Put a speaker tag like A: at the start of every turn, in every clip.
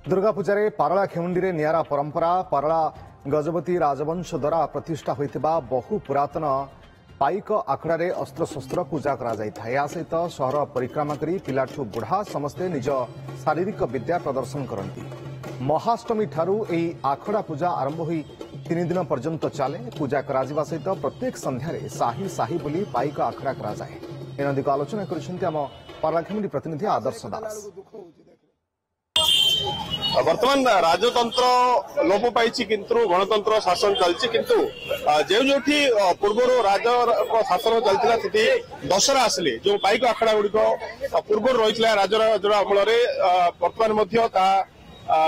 A: दुर्गा पूजा पारला खेमुंडी में निरा परंपरा पारला गजपति राजवंश द्वारा प्रतिष्ठा होता बहु पुरातन पाइक आखड़ा अस्त्रशस्त्र पूजा सहित सहर परिक्रमा कर पिलाठू बुढ़ा समस्ते निज शारीरिक विद्या प्रदर्शन करती। महाअष्टमी ठारू एही आखड़ा पूजा आरंभ हो 3 दिन पर्यंत चले। पूजा करा सहित प्रत्येक संध्यारे साही साही बुली पाइक आखड़ा कराए। एनदिक आलोचना कर पारला खेमुंडी प्रतिनिधि आदर्श दास।
B: वर्तमान राजतंत्र लोप पाई किंतु गणतंत्र शासन चलती किंतु जो पूर्व राज शासन चलता स्थिति दशरा आसिले जो पाइक आखड़ा गुड़िक पूर्व रही राजर अमल वर्तमान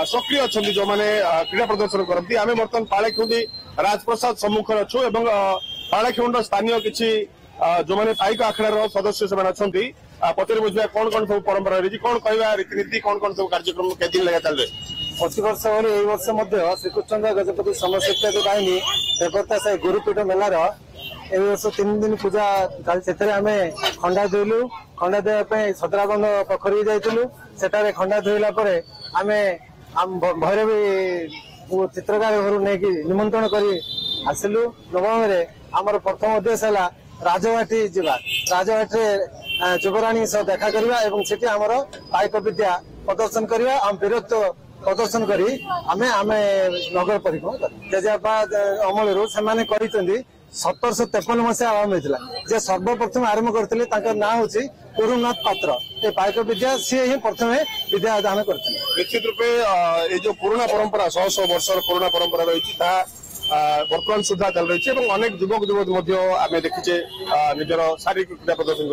B: सक्रिय अच्छा जो मैंने क्रीड़ा प्रदर्शन करती। आम बर्तमान पाड़ेखुंडी राजप्रसाद सम्मुखें अच्छु और पाड़ेखुंड स्थानीय किसी जो मैंने पाइक आखड़ार सदस्य से पचर बुझा कौन कौन सब परंपरा रही कौन कहवा रीतिनीति कौन कौन सब कार्यक्रम केदिन लगा चल
C: प्रति वर्ष भली यही वर्ष श्रीकृष्ण गजपति समसप्तक बाहिनी देवता से गुरुपीठ मेलार ए वर्ष 3 दिन पूजा चलती। आम खंडा धोलु खंडा देवाई सदराबंध पोखरी जाइलु सेठारे खंडा धोला आम भैरवी चित्रकार घर नहीं निमंत्रण कर आसिलु। नवम आमर प्रथम उद्देश्य है राजवाटी जावा राजवाटी युवराणी सह देखा करवा एवं सेठी आमर पाइक विद्या प्रदर्शन करवा आम वीरत्व प्रदर्शन करी आमे आमे नगर परिक्रमा कर जेजेपा अमल से 1753 मसीहा आरंभ होता जे सर्वप्रथम आरंभ करते ना हूँ गुरुनाथ पात्र ये पाइक विद्या सी ही प्रथम विद्या दान करते।
B: निश्चित रूपे ये जो पुराना परंपरा 100 वर्ष पुराना परंपरा रही वर्तमान सुधा चल रही है। अनेक युवक युवती आम देखीचे निजर शारीरिक क्रीड़ा प्रदर्शन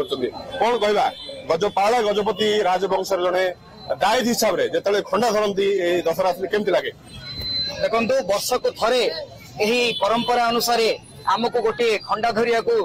B: कौन कहवा पाला गजपति राजवंश जड़े दायित्व हिसाब से जो खंडा धरती दशहरा केमती लगे
D: देखो वर्ष को थरे यही परंपरा अनुसार आमको गोटे खंडा धरिया को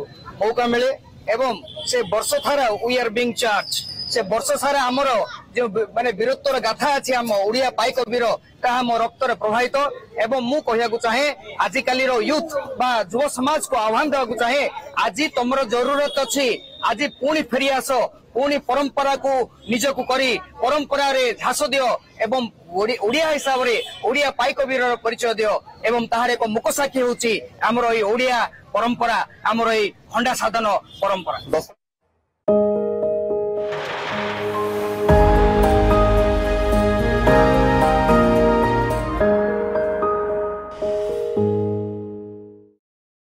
D: मौका मिले एवं से वर्ष सारा वी आर बीइंग चार्ज से वर्ष सारा आमर जो माने वीरत्वर गाथा अच्छी आम ओडिया पाइक वीर ताहा मो रक्तर प्रभावित एवं मु कहया चाहे आजिकाली यूथ बा युव समाज को आह्वान देवा चाहे आज तुमर जरूरत अच्छी आज पुणी फेरी आस पुणी परंपरा को निजक करी परंपरा रे झास दियो एवं ओडिया हिसाब रे ओडिया पाइक वीर परिचय दियो एवं ताहार एक मुकसाक्षी होची आमर ओडिया परंपरा आमर खंडा साधन परंपरा।